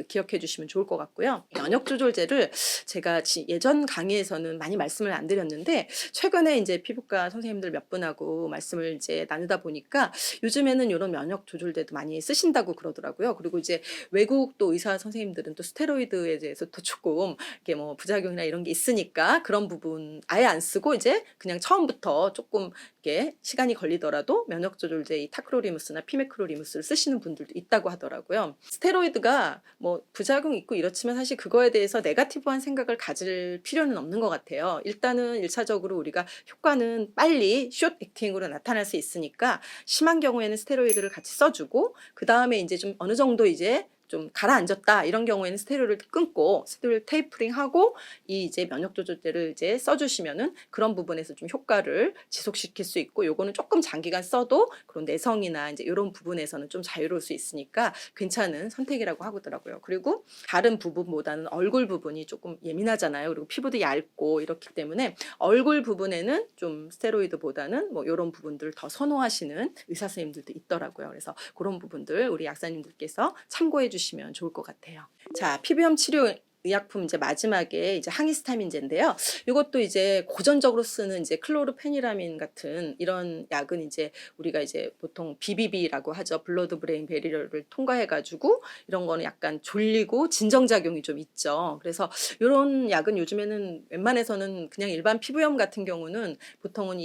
기억해 주시면 좋을 것 같고요. 면역 조절제를 제가 예전 강의에서는 많이 말씀을 안 드렸는데 최근에 이제 피부과 선생님들 몇 분하고 말씀을 이제 나누다 보니까 요즘에는 이런 면역 조절제도 많이 쓰신다고 그러더라고요. 그리고 이제 외국 또 의사 선생님들은 또 스테로이드에 대해서 또 조금 이렇게 뭐 부작용이나 이런 게 있으니까 그런 부분 아예 안 쓰고 이제 그냥 처음부터 조금 이렇게 시간이 걸리더라도 면역 조절제 이 타크로리무스나 피메크로리무스를 쓰시는 분들도 있다고 하더라고요. 스테로이드가 뭐 부작용 있고 이렇지만 사실 그거에 대해서 네거티브한 생각을 가질 필요는 없는 것 같아요. 일단은 1차적으로 우리가 효과는 빨리 숏 액팅으로 나타날 수 있으니까 심한 경우에는 스테로이드를 같이 써주고, 그 다음에 이제 좀 어느 정도 이제 좀 가라앉았다 이런 경우에는 스테로이드를 끊고 스테로이드 테이퍼링하고 이 이제 면역 조절제를 이제 써주시면은 그런 부분에서 좀 효과를 지속시킬 수 있고, 요거는 조금 장기간 써도 그런 내성이나 이제 이런 부분에서는 좀 자유로울 수 있으니까 괜찮은 선택이라고 하더라고요. 그리고 다른 부분보다는 얼굴 부분이 조금 예민하잖아요. 그리고 피부도 얇고 이렇기 때문에 얼굴 부분에는 좀 스테로이드보다는 뭐 이런 부분들을 더 선호하시는 의사 선생님들도 있더라고요. 그래서 그런 부분들 우리 약사님들께서 참고해 주시면 좋을 것 같아요. 자, 피부염 치료 의약품 이제 마지막에 이제 항히스타민제인데요. 이것도 이제 고전적으로 쓰는 이제 클로르페니라민 같은 이런 약은 이제 우리가 이제 보통 BBB라고 하죠. 블러드 브레인 베리어를 통과해 가지고 이런 거는 약간 졸리고 진정작용이 좀 있죠. 그래서 이런 약은 요즘에는 웬만해서는 그냥 일반 피부염 같은 경우는 보통은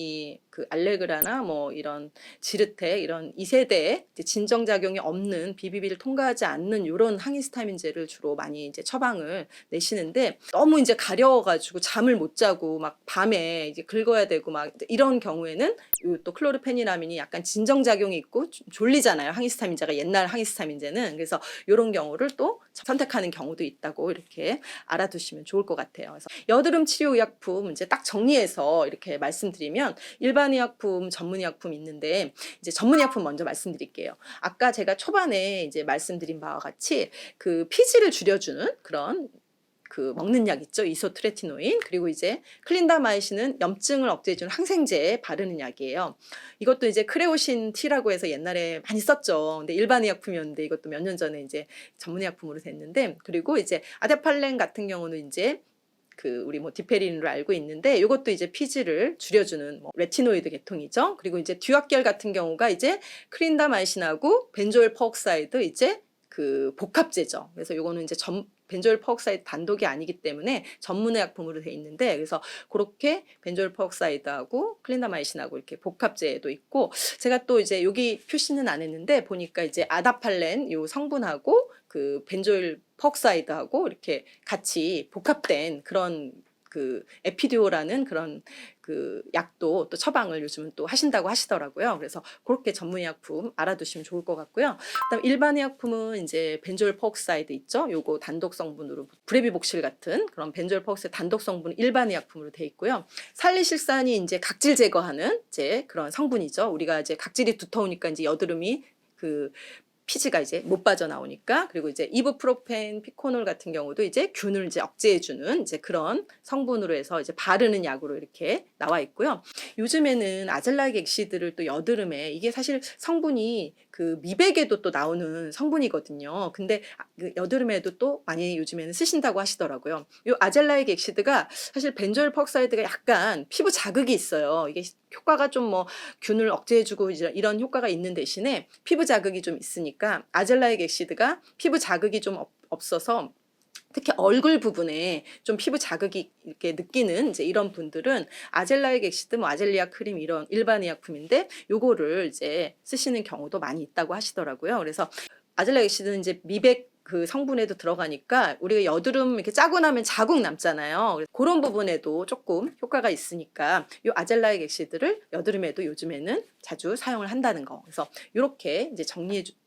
알레그라나 뭐 이런 지르텍 이런 2세대 진정작용이 없는 BBB를 통과하지 않는 이런 항히스타민제를 주로 많이 이제 처방을 내시는데, 너무 이제 가려워가지고 잠을 못 자고 막 밤에 이제 긁어야 되고 막 이런 경우에는 또 클로르페니라민이 약간 진정작용이 있고 졸리잖아요. 항히스타민제가 옛날 항히스타민제는. 그래서 이런 경우를 또 선택하는 경우도 있다고 이렇게 알아두시면 좋을 것 같아요. 그래서 여드름 치료 의약품 이제 딱 정리해서 이렇게 말씀드리면 일반 의약품, 전문 의약품 있는데 이제 전문 의약품 먼저 말씀드릴게요. 아까 제가 초반에 이제 말씀드린 바와 같이 피지를 줄여주는 그런 먹는 약 있죠. 이소트레티노인. 그리고 이제 클린다마이신은 염증을 억제해주는 항생제에 바르는 약이에요. 이것도 이제 크레오신 T라고 해서 옛날에 많이 썼죠. 근데 일반 의약품이었는데 이것도 몇 년 전에 이제 전문 의약품으로 됐는데, 그리고 이제 아데팔렌 같은 경우는 이제 우리 뭐 디페린으로 알고 있는데 이것도 이제 피지를 줄여주는 뭐 레티노이드 계통이죠. 그리고 이제 듀악겔 같은 경우가 이제 클린다마이신하고 벤조일 퍼옥사이드 이제 복합제죠. 그래서 요거는 이제 벤조일 퍼옥사이드 단독이 아니기 때문에 전문 의약품으로 돼 있는데, 그래서 그렇게 벤조일 퍼옥사이드하고 클린다마이신하고 이렇게 복합제도 있고, 제가 또 이제 여기 표시는 안 했는데 보니까 이제 아다팔렌 요 성분하고 벤조일 퍼옥사이드하고 이렇게 같이 복합된 그런 에피듀오라는 그런 약도 또 처방을 요즘은 또 하신다고 하시더라고요. 그래서 그렇게 전문 의약품 알아두시면 좋을 것 같고요. 그다음 일반 의약품은 이제 벤조일 퍼옥사이드 있죠. 요거 단독 성분으로 브레비복실 같은 그런 벤조일 퍼옥사이드 단독 성분은 일반 의약품으로 돼 있고요. 살리실산이 이제 각질 제거하는 이제 그런 성분이죠. 우리가 이제 각질이 두터우니까 이제 여드름이 피지가 이제 못 빠져나오니까. 그리고 이제 이부프로펜, 피코놀 같은 경우도 이제 균을 이제 억제해주는 이제 그런 성분으로 해서 이제 바르는 약으로 이렇게 나와 있고요. 요즘에는 아젤라익 액시드를 또 여드름에, 이게 사실 성분이 그 미백에도 또 나오는 성분이거든요. 근데 그 여드름에도 또 많이 요즘에는 쓰신다고 하시더라고요. 요 아젤라익 엑시드가 사실 벤조일 퍼옥사이드가 약간 피부 자극이 있어요. 이게 효과가 좀 뭐 균을 억제해주고 이런 효과가 있는 대신에 피부 자극이 좀 있으니까 아젤라익 엑시드가 피부 자극이 좀 없어서 특히 얼굴 부분에 좀 피부 자극이 이렇게 느끼는 이제 이런 분들은 아젤라익 엑시드, 뭐 아젤리아 크림 이런 일반 의약품인데 요거를 이제 쓰시는 경우도 많이 있다고 하시더라고요. 그래서 아젤라익 엑시드는 이제 미백 그 성분에도 들어가니까 우리가 여드름 이렇게 짜고 나면 자국 남잖아요. 그런 부분에도 조금 효과가 있으니까 이 아젤라익 엑시드를 여드름에도 요즘에는 자주 사용을 한다는 거. 그래서 이렇게 이제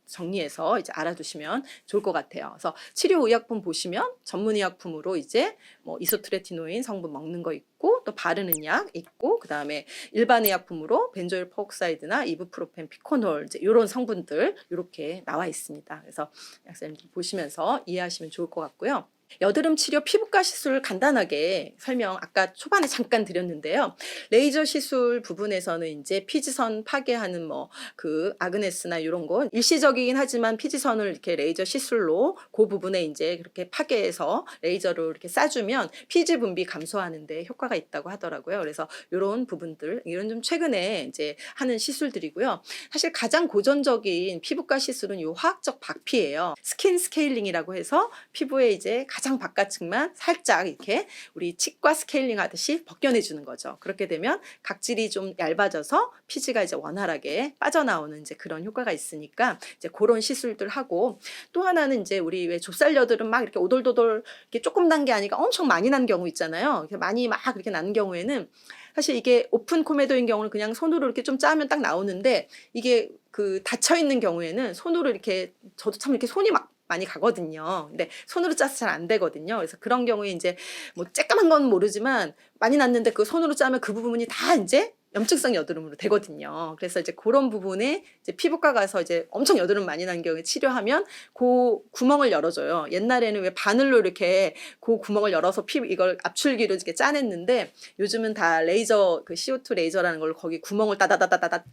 정리해서 이제 알아두시면 좋을 것 같아요. 그래서 치료 의약품 보시면 전문 의약품으로 이제 뭐 이소트레티노인 성분 먹는 거 있고 또 바르는 약 있고 그다음에 일반 의약품으로 벤조일 퍼옥사이드나 이부프로펜, 피코놀 이제 이런 성분들 이렇게 나와 있습니다. 그래서 약사님들 보시면서 이해하시면 좋을 것 같고요. 여드름 치료 피부과 시술 간단하게 설명 아까 초반에 잠깐 드렸는데요. 레이저 시술 부분에서는 이제 피지선 파괴하는 뭐 그 아그네스나 이런 거 일시적이긴 하지만 피지선을 이렇게 레이저 시술로 그 부분에 이제 그렇게 파괴해서 레이저로 이렇게 쏴주면 피지 분비 감소하는데 효과가 있다고 하더라고요. 그래서 이런 부분들 이런 좀 최근에 이제 하는 시술들이고요. 사실 가장 고전적인 피부과 시술은 이 화학적 박피예요. 스킨 스케일링이라고 해서 피부에 이제 가장 바깥측만 살짝 이렇게 우리 치과 스케일링 하듯이 벗겨내 주는 거죠. 그렇게 되면 각질이 좀 얇아져서 피지가 이제 원활하게 빠져나오는 이제 그런 효과가 있으니까 이제 그런 시술들 하고 또 하나는 이제 우리 왜 좁쌀 여드름 막 이렇게 오돌도돌 이렇게 조금 난 게 아니라 엄청 많이 난 경우 있잖아요. 많이 막 그렇게 나는 경우에는 사실 이게 오픈 코메도인 경우는 그냥 손으로 이렇게 좀 짜면 딱 나오는데 이게 그 닫혀 있는 경우에는 손으로 이렇게 저도 참 이렇게 손이 막 많이 가거든요. 근데 손으로 짜서 잘 안 되거든요. 그래서 그런 경우에 이제 뭐 쬐까만 건 모르지만 많이 났는데 그 손으로 짜면 그 부분이 다 이제 염증성 여드름으로 되거든요. 그래서 이제 그런 부분에 이제 피부과 가서 이제 엄청 여드름 많이 난 경우에 치료하면 그 구멍을 열어줘요. 옛날에는 왜 바늘로 이렇게 그 구멍을 열어서 이걸 압출기로 이렇게 짜냈는데 요즘은 다 레이저 그 CO2 레이저라는 걸로 거기 구멍을 따다다다다다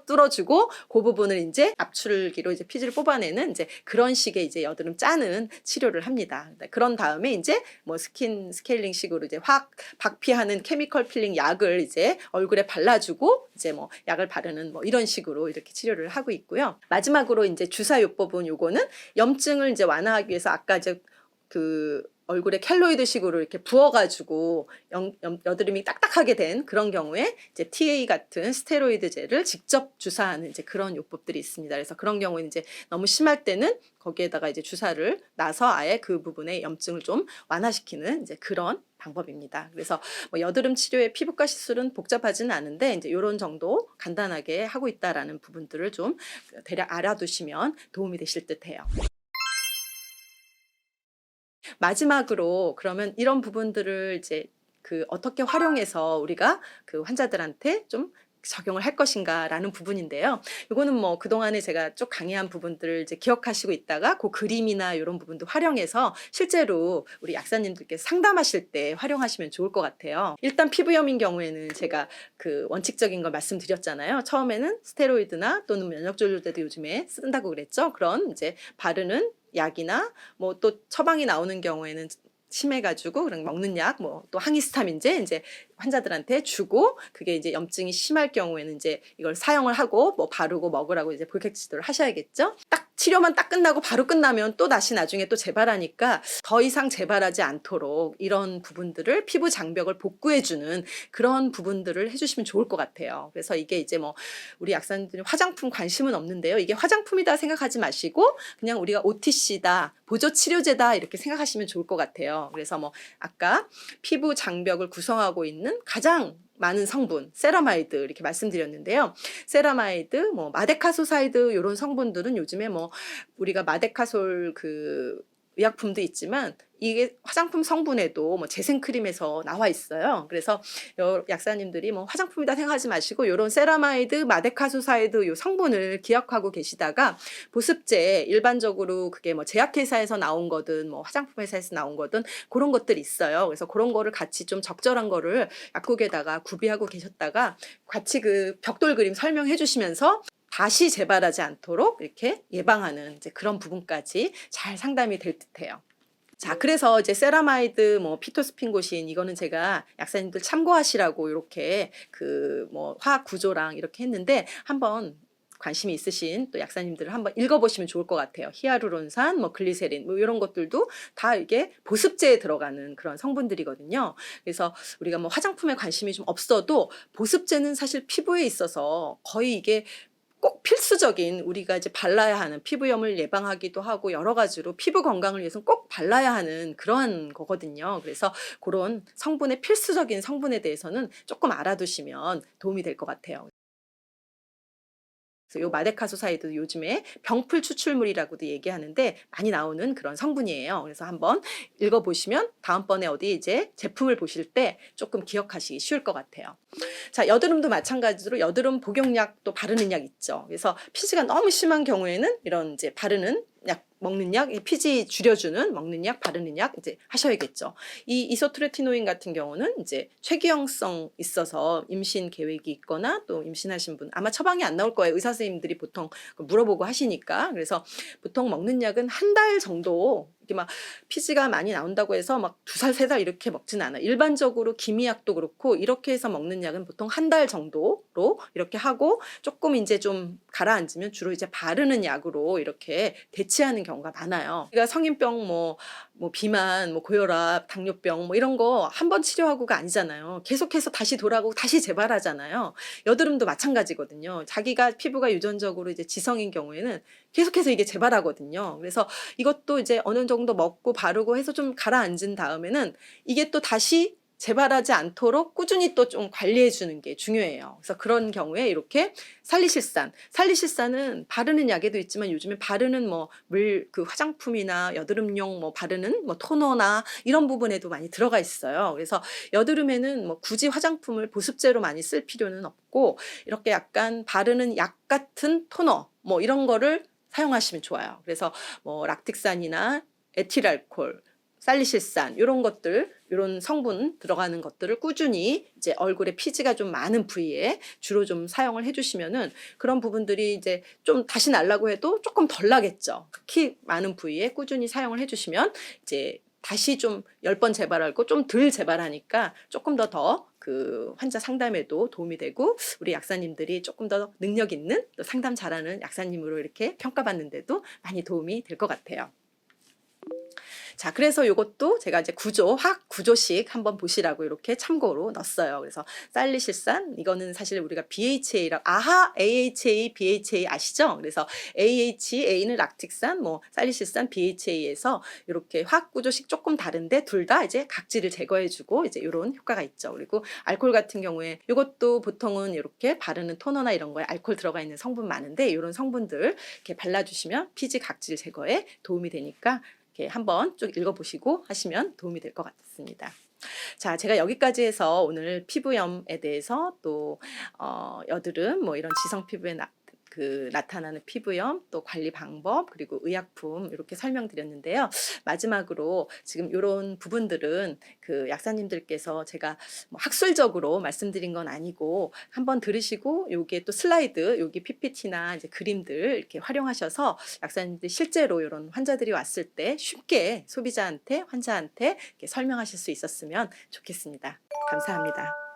뚫어주고 그 부분을 이제 압출기로 이제 피지를 뽑아내는 이제 그런 식의 이제 여드름 짜는 치료를 합니다. 그런 다음에 이제 뭐 스킨 스케일링식으로 이제 확 박피하는 케미컬 필링 약을 이제 얼굴에 발라주고 이제 뭐 약을 바르는 뭐 이런 식으로 이렇게 치료를 하고 있고요. 마지막으로 이제 주사요법은 요거는 염증을 이제 완화하기 위해서 아까 이제 그 얼굴에 켈로이드식으로 이렇게 부어가지고 여드름이 딱딱하게 된 그런 경우에 이제 TA 같은 스테로이드 젤을 직접 주사하는 이제 그런 요법들이 있습니다. 그래서 그런 경우는 이제 너무 심할 때는 거기에다가 이제 주사를 놔서 아예 그 부분의 염증을 좀 완화시키는 이제 그런 방법입니다. 그래서 뭐 여드름 치료의 피부과 시술은 복잡하지는 않은데 이제 이런 정도 간단하게 하고 있다라는 부분들을 좀 대략 알아두시면 도움이 되실 듯해요. 마지막으로 그러면 이런 부분들을 이제 그 어떻게 활용해서 우리가 그 환자들한테 좀 적용을 할 것인가라는 부분인데요. 이거는 뭐 그동안에 제가 쭉 강의한 부분들을 이제 기억하시고 있다가 그 그림이나 이런 부분도 활용해서 실제로 우리 약사님들께서 상담하실 때 활용하시면 좋을 것 같아요. 일단 피부염인 경우에는 제가 그 원칙적인 걸 말씀드렸잖아요. 처음에는 스테로이드나 또는 면역조절제도 요즘에 쓴다고 그랬죠. 그런 이제 바르는 약이나 뭐 또 처방이 나오는 경우에는 심해가지고 그냥 먹는 약, 뭐 또 항히스타민제 이제 환자들한테 주고 그게 이제 염증이 심할 경우에는 이제 이걸 사용을 하고 뭐 바르고 먹으라고 이제 볼객 지도를 하셔야겠죠. 딱 치료만 딱 끝나고 바로 끝나면 또 다시 나중에 또 재발하니까 더 이상 재발하지 않도록 이런 부분들을 피부 장벽을 복구해주는 그런 부분들을 해주시면 좋을 것 같아요. 그래서 이게 이제 뭐 우리 약사님들이 화장품 관심은 없는데요. 이게 화장품이다 생각하지 마시고 그냥 우리가 OTC다, 보조치료제다 이렇게 생각하시면 좋을 것 같아요. 그래서 뭐 아까 피부 장벽을 구성하고 있는 가장 많은 성분, 세라마이드 이렇게 말씀드렸는데요. 세라마이드, 뭐 마데카소사이드 이런 성분들은 요즘에 뭐 우리가 마데카솔 그 의약품도 있지만 이게 화장품 성분에도 뭐 재생크림에서 나와 있어요. 그래서 약사님들이 뭐 화장품이다 생각하지 마시고 이런 세라마이드, 마데카소사이드 요 성분을 기억하고 계시다가 보습제 일반적으로 그게 뭐 제약회사에서 나온 거든 뭐 화장품 회사에서 나온 거든 그런 것들이 있어요. 그래서 그런 거를 같이 좀 적절한 거를 약국에다가 구비하고 계셨다가 같이 그 벽돌 그림 설명해 주시면서 다시 재발하지 않도록 이렇게 예방하는 이제 그런 부분까지 잘 상담이 될 듯해요. 자, 그래서 이제 세라마이드, 뭐 피토스핀고신 이거는 제가 약사님들 참고하시라고 이렇게 그 뭐 화학 구조랑 이렇게 했는데 한번 관심이 있으신 또 약사님들을 한번 읽어보시면 좋을 것 같아요. 히아루론산, 뭐 글리세린, 뭐 이런 것들도 다 이게 보습제에 들어가는 그런 성분들이거든요. 그래서 우리가 뭐 화장품에 관심이 좀 없어도 보습제는 사실 피부에 있어서 거의 이게 꼭 필수적인 우리가 이제 발라야 하는 피부염을 예방하기도 하고 여러 가지로 피부 건강을 위해서는 꼭 발라야 하는 그런 거거든요. 그래서 그런 성분의 필수적인 성분에 대해서는 조금 알아두시면 도움이 될 것 같아요. 그래서 요 마데카소사이드 요즘에 병풀 추출물이라고도 얘기하는데 많이 나오는 그런 성분이에요. 그래서 한번 읽어보시면 다음번에 어디 이제 제품을 보실 때 조금 기억하시기 쉬울 것 같아요. 자, 여드름도 마찬가지로 여드름 복용약 또 바르는 약 있죠. 그래서 피지가 너무 심한 경우에는 이런 이제 바르는 약, 먹는 약, 피지 줄여주는 먹는 약, 바르는 약 이제 하셔야겠죠. 이 이소트레티노인 같은 경우는 이제 폐기형성 있어서 임신 계획이 있거나 또 임신하신 분 아마 처방이 안 나올 거예요. 의사 선생님들이 보통 물어보고 하시니까. 그래서 보통 먹는 약은 한 달 정도 이렇게 막 피지가 많이 나온다고 해서 막 2살, 3살 이렇게 먹진 않아요. 일반적으로 기미약도 그렇고 이렇게 해서 먹는 약은 보통 한 달 정도로 이렇게 하고 조금 이제 좀 가라앉으면 주로 이제 바르는 약으로 이렇게 대체하는 경우가 많아요. 우리가 성인병 뭐 비만, 뭐 고혈압, 당뇨병 뭐 이런 거 한 번 치료하고가 아니잖아요. 계속해서 다시 돌아오고 다시 재발하잖아요. 여드름도 마찬가지거든요. 자기가 피부가 유전적으로 이제 지성인 경우에는 계속해서 이게 재발하거든요. 그래서 이것도 이제 어느 정도 먹고 바르고 해서 좀 가라앉은 다음에는 이게 또 다시 재발하지 않도록 꾸준히 또 좀 관리해 주는 게 중요해요. 그래서 그런 경우에 이렇게 살리실산은 바르는 약에도 있지만 요즘에 바르는 뭐 그 화장품이나 여드름용 뭐 바르는 뭐 토너나 이런 부분에도 많이 들어가 있어요. 그래서 여드름에는 뭐 굳이 화장품을 보습제로 많이 쓸 필요는 없고 이렇게 약간 바르는 약 같은 토너 뭐 이런 거를 사용하시면 좋아요. 그래서 뭐 락틱산이나 에틸알콜, 살리실산 이런 것들, 이런 성분 들어가는 것들을 꾸준히 이제 얼굴에 피지가 좀 많은 부위에 주로 좀 사용을 해주시면은 그런 부분들이 이제 좀 다시 나려고 해도 조금 덜 나겠죠. 특히 많은 부위에 꾸준히 사용을 해주시면 이제 다시 좀 10번 재발하고 좀 덜 재발하니까 조금 더 그 환자 상담에도 도움이 되고 우리 약사님들이 조금 더 능력 있는 또 상담 잘하는 약사님으로 이렇게 평가받는데도 많이 도움이 될 것 같아요. 자, 그래서 요것도 제가 이제 화학 구조식 한번 보시라고 이렇게 참고로 넣었어요. 그래서 살리실산, 이거는 사실 우리가 BHA라고, AHA, BHA 아시죠? 그래서 A는 락틱산, 뭐 살리실산, BHA에서 이렇게 화학 구조식 조금 다른데 둘 다 이제 각질을 제거해주고 이제 이런 효과가 있죠. 그리고 알코올 같은 경우에 이것도 보통은 이렇게 바르는 토너나 이런 거에 알코올 들어가 있는 성분 많은데 이런 성분들 이렇게 발라주시면 피지 각질 제거에 도움이 되니까 한번 쭉 읽어보시고 하시면 도움이 될 것 같습니다. 자, 제가 여기까지 해서 오늘 피부염에 대해서 또 여드름 뭐 이런 지성 피부에 나타나는 피부염 또 관리 방법 그리고 의약품 이렇게 설명드렸는데요. 마지막으로 지금 이런 부분들은 그 약사님들께서 제가 뭐 학술적으로 말씀드린 건 아니고 한번 들으시고 요게 또 슬라이드 여기 PPT나 이제 그림들 이렇게 활용하셔서 약사님들 실제로 이런 환자들이 왔을 때 쉽게 소비자한테 환자한테 이렇게 설명하실 수 있었으면 좋겠습니다. 감사합니다.